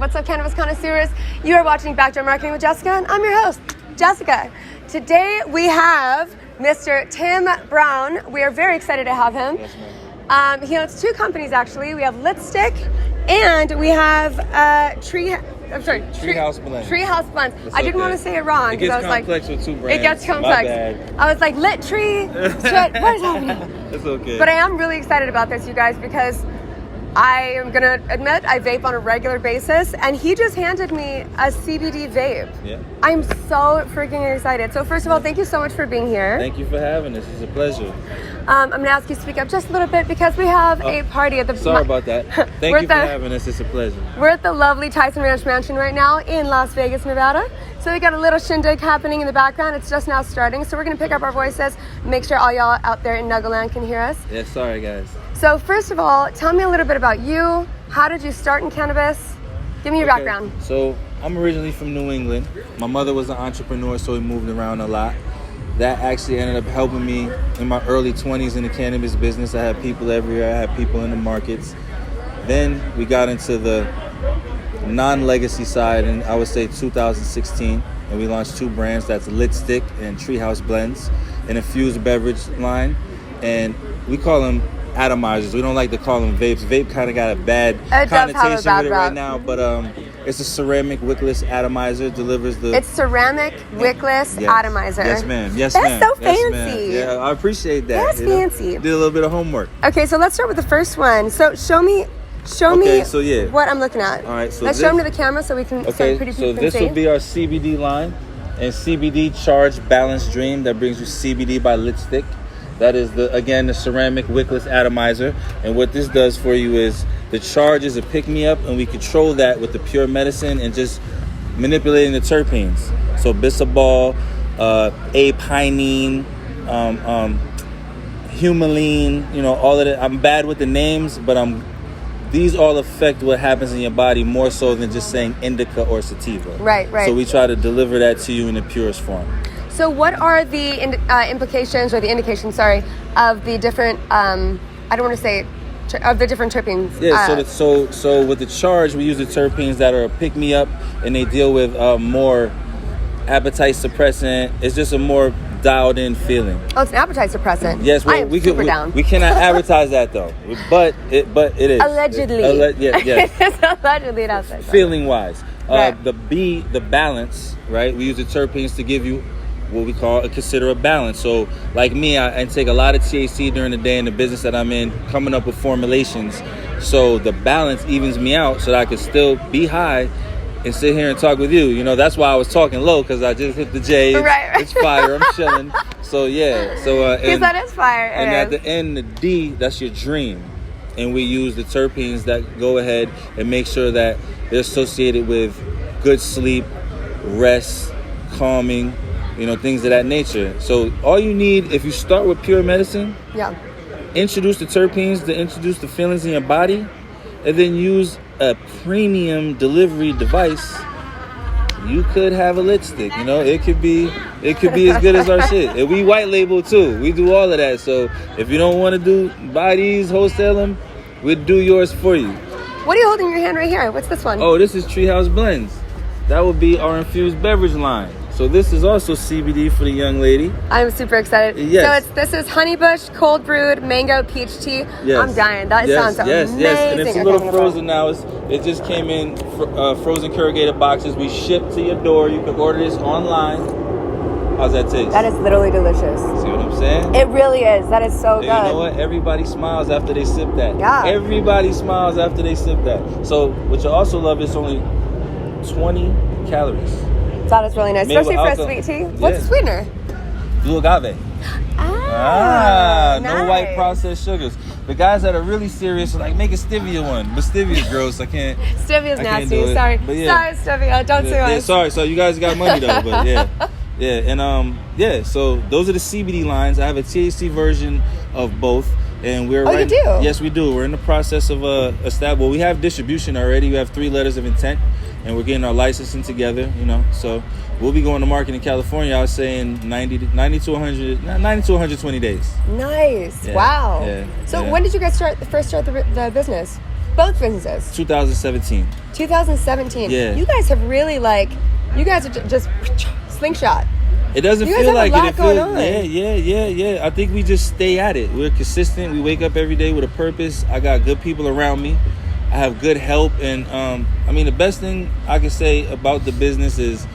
What's up, cannabis connoisseurs? You are watching Backdoor Marketing with Jessica, and I'm your host, Jessica. Today we have Mr. Tim Brown. We are very excited to have him. Yes, ma'am. He owns two companies, actually. We have Lipstick, and we have Treehouse Blends. Treehouse Blends. That's I didn't want to say it wrong. It gets I was complex with two brands. It gets complex. My bad. I was like, lit tree. What is happening? It's okay. But I am really excited about this, you guys, because I am going to admit I vape on a regular basis, and he just handed me a CBD vape. Yeah. I'm so freaking excited. So first of all, thank you so much for being here. Thank you for having us. It's a pleasure. I'm going to ask you to speak up just a little bit because we have a party at the... Sorry about that. Thank you for having us. It's a pleasure. We're at the lovely Tyson Ranch Mansion right now in Las Vegas, Nevada. So we got a little shindig happening in the background. It's just now starting. So we're going to pick up our voices, make sure all y'all out there in NUGL land can hear us. Yeah, sorry, guys. So first of all, tell me a little bit about you. How did you start in cannabis? Give me your background. So I'm originally from New England. My mother was an entrepreneur, so we moved around a lot. That actually ended up helping me in my early 20s in the cannabis business. I had people everywhere. I had people in the markets. Then we got into the non-legacy side in, I would say, 2016. And we launched two brands. That's Lipstick and Treehouse Blends, an infused beverage line. And we call them atomizers. We don't like to call them vapes. Vape kind of got a bad connotation with it right now, but it's a ceramic wickless atomizer. Delivers the... It's ceramic wickless atomizer. Yes, ma'am. Yes, That's ma'am. so Yes, fancy. ma'am. Yeah, I appreciate that. That's fancy. Did a little bit of homework. Okay, so let's start with the first one. So show me so yeah. what I'm looking at. All right, so let's show them to the camera so we can okay, pretty so people this can see. will be our CBD line, and CBD Charged Balanced Dream that brings you CBD by Lipstick. That is the ceramic wickless atomizer, and what this does for you is the charge is a pick-me-up, and we control that with the pure medicine and just manipulating the terpenes. So bisabol, apinine, humulene, all of that. I'm bad with the names, but these all affect what happens in your body more so than just saying indica or sativa. Right. So we try to deliver that to you in the purest form. So what are the implications or the indications, of the different, of the different terpenes? Yeah, so with the charge, we use the terpenes that are a pick-me-up, and they deal with more appetite suppressant. It's just a more dialed-in feeling. Oh, it's an appetite suppressant. Yes, I am super down. We cannot advertise that though, but it is. Allegedly. Yes. It's allegedly an appetite. Feeling-wise. Right. The balance, right? We use the terpenes to give you what we consider a balance. So like me, I take a lot of THC during the day in the business that I'm in, coming up with formulations. So the balance evens me out so that I can still be high and sit here and talk with you. That's why I was talking low, because I just hit the J. Right. It's fire. I'm chilling. So yeah. So because that is fire. And at the end, the D, that's your dream. And we use the terpenes that go ahead and make sure that they're associated with good sleep, rest, calming, things of that nature. So all you need, if you start with pure medicine, introduce the terpenes to introduce the feelings in your body, and then use a premium delivery device, you could have a lipstick. It could be as good as our shit. And we white label too. We do all of that. So if you don't want to buy these, wholesale them, we'll do yours for you. What are you holding in your hand right here? What's this one? Oh, this is Treehouse Blends. That would be our infused beverage line. So this is also CBD for the young lady. I'm super excited. Yes. So this is honeybush, cold brewed, mango, peach tea. Yes. I'm dying. That sounds amazing. Yes. And it's a little frozen now. It just came in frozen corrugated boxes. We ship to your door. You can order this online. How's that taste? That is literally delicious. See what I'm saying? It really is. That is so good. You know what? Everybody smiles after they sip that. Yeah. Everybody smiles after they sip that. So what you also love is only 20 calories. That is really nice, especially for a sweet tea. What's the sweetener? Blue agave. Nice. No white processed sugars. The guys that are really serious are like, make a stevia one. But stevia is gross. I can't. Stevia's nasty. Sorry. Sorry, stevia. Don't say one. Sorry. So you guys got money though. But yeah. And so those are the CBD lines. I have a THC version of both. And we're you do? Yes, we do. We're in the process of we have distribution already. We have 3 letters of intent, and we're getting our licensing together, So we'll be going to market in California, I was saying 90 to 120 days. Nice. Yeah. Wow. Yeah. So when did you guys first start the business? Both businesses. 2017. 2017. Yeah. You guys have really you guys are just slingshot. It doesn't You guys feel have a like lot it. going on. Yeah. I think we just stay at it. We're consistent. We wake up every day with a purpose. I got good people around me. I have good help. And, the best thing I can say about the business is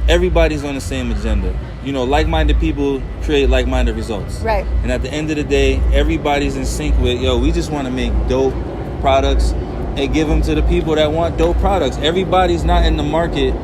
everybody's on the same agenda. Like-minded people create like-minded results. Right. And at the end of the day, everybody's in sync with, we just want to make dope products and give them to the people that want dope products. Everybody's not in the market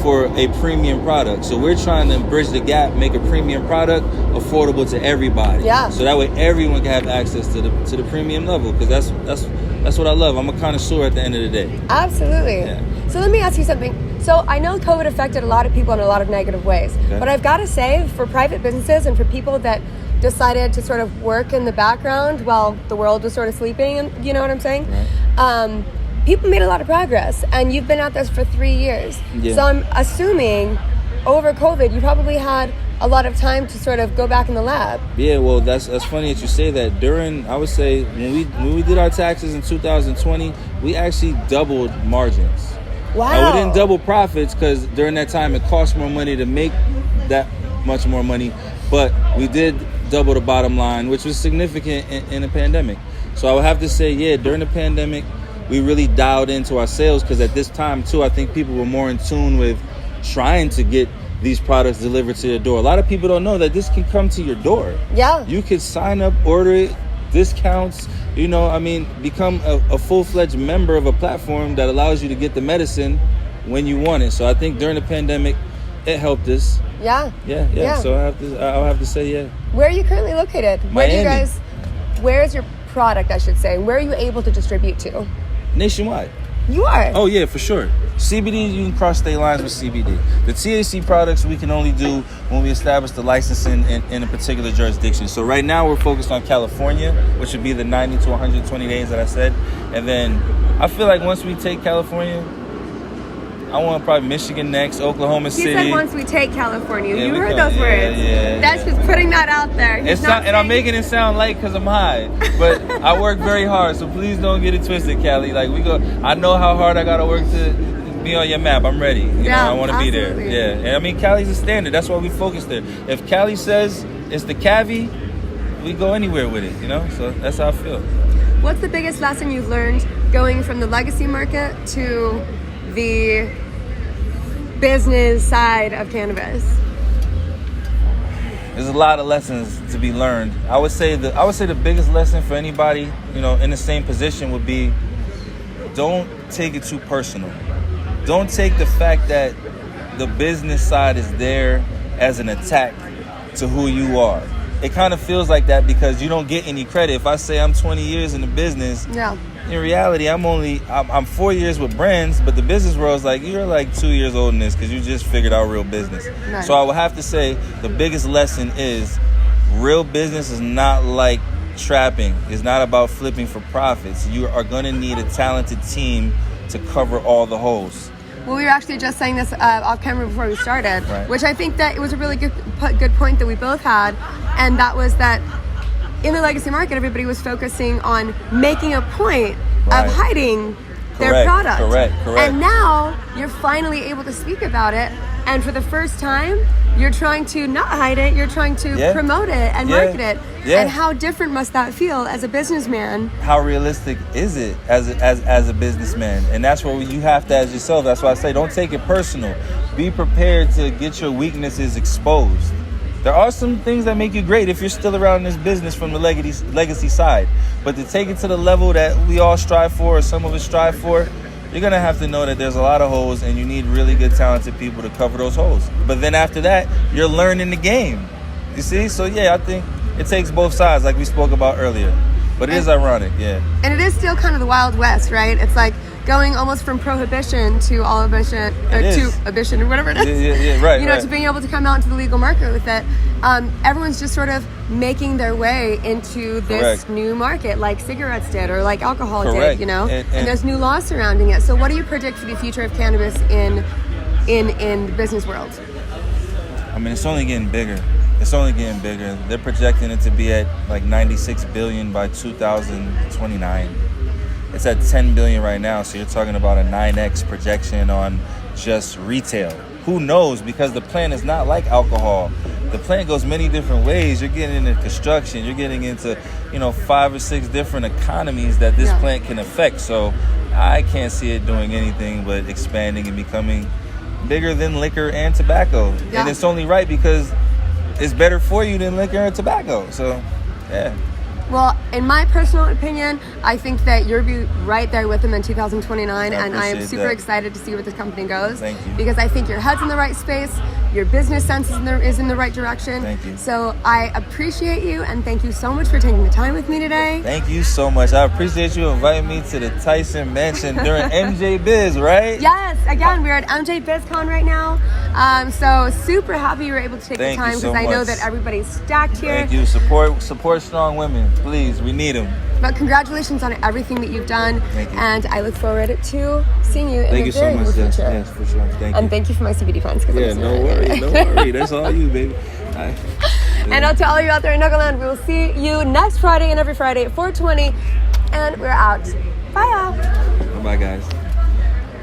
for a premium product. So we're trying to bridge the gap, make a premium product affordable to everybody. Yeah. So that way everyone can have access to the premium level, because that's what I love. I'm a connoisseur at the end of the day. Absolutely. Yeah. So let me ask you something. So I know COVID affected a lot of people in a lot of negative ways, Okay. but I've got to say, for private businesses and for people that decided to sort of work in the background while the world was sort of sleeping, and you know what I'm saying? Right. People made a lot of progress, and you've been at this for 3 years. Yeah. So I'm assuming over COVID, you probably had a lot of time to sort of go back in the lab. Yeah, well, that's funny that you say that. I would say, when we did our taxes in 2020, we actually doubled margins. Wow. Now, we didn't double profits because during that time it cost more money to make that much more money, but we did double the bottom line, which was significant in a pandemic. So I would have to say, during the pandemic, we really dialed into our sales, because at this time too, I think people were more in tune with trying to get these products delivered to your door. A lot of people don't know that this can come to your door. Yeah. You could sign up, order it, discounts, become a full-fledged member of a platform that allows you to get the medicine when you want it. So I think during the pandemic, it helped us. Yeah. Yeah. So I'll have to say, yeah. Where are you currently located? Miami. Where's your product, I should say? Where are you able to distribute to? Nationwide. You are? Oh yeah, for sure. CBD, you can cross state lines with CBD. The THC products we can only do when we establish the licensing in a particular jurisdiction. So right now we're focused on California, which would be the 90 to 120 days that I said. And then I feel like once we take California, I want probably Michigan next, Oklahoma City. He said once we take California. Yeah, you we heard go- those yeah, words. yeah, That's just putting that out there. And I'm making it sound light because I'm high, but I work very hard, so please don't get it twisted, Cali. I know how hard I gotta work to be on your map. I'm ready. I want to be there. Yeah, and Cali's a standard. That's why we focus there. If Cali says it's the Cavi, we go anywhere with it. So that's how I feel. What's the biggest lesson you've learned going from the legacy market to the business side of cannabis? There's a lot of lessons to be learned. I would say the biggest lesson for anybody, in the same position would be, don't take it too personal. Don't take the fact that the business side is there as an attack to who you are. It kind of feels like that because you don't get any credit. If I say I'm 20 years in the business, in reality, I'm 4 years with brands, but the business world is like, you're like 2 years old in this because you just figured out real business. Right. So I would have to say the biggest lesson is real business is not like trapping. It's not about flipping for profits. You are going to need a talented team to cover all the holes. Well, we were actually just saying this off camera before we started, right. Which I think that it was a really good point that we both had, and that was that in the legacy market, everybody was focusing on making a point right. of hiding their product. Correct. And now you're finally able to speak about it, and for the first time, you're trying to not hide it, you're trying to promote it and market it. Yeah. And how different must that feel as a businessman? How realistic is it as a businessman? And that's what you have to as yourself. That's why I say don't take it personal. Be prepared to get your weaknesses exposed. There are some things that make you great if you're still around this business from the legacy side. But to take it to the level that we all strive for, or some of us strive for, you're going to have to know that there's a lot of holes and you need really good, talented people to cover those holes. But then after that, you're learning the game. You see? So, I think it takes both sides like we spoke about earlier. But it is ironic, And it is still kind of the Wild West, right? It's like going almost from prohibition to prohibition or whatever it is. Yeah, right. To being able to come out into the legal market with it. Everyone's just sort of making their way into this new market, like cigarettes did or like alcohol did, and there's new laws surrounding it. So what do you predict for the future of cannabis in the business world? It's only getting bigger. It's only getting bigger. They're projecting it to be at like 96 billion by 2029. It's at 10 billion right now, so you're talking about a 9x projection on just retail. Who knows? Because the plant is not like alcohol. The plant goes many different ways. You're getting into construction. You're getting into, 5 or 6 different economies that this plant can affect. So I can't see it doing anything but expanding and becoming bigger than liquor and tobacco. Yeah. And it's only right because it's better for you than liquor and tobacco. So, yeah. Well, in my personal opinion, I think that you'll be right there with them in 2029, and I am super excited to see where this company goes. Thank you. Because I think your head's in the right space, your business sense is in the right direction. Thank you. So I appreciate you, and thank you so much for taking the time with me today. Thank you so much. I appreciate you inviting me to the Tyson Mansion during MJ Biz, right? Yes. Again, we're at MJ BizCon right now. So super happy you were able to take the time, because I know that everybody's stacked here. Thank you. Support strong women. Please, we need them. But congratulations on everything that you've done. Thank you. And I look forward to seeing you in the very near future. Yes, for sure. Thank you. And thank you for my CBD friends. Yeah, no worry. That's all you, baby. And to all you out there in NUGL land, we will see you next Friday and every Friday at 4:20. And we're out. Bye, y'all. Bye, guys.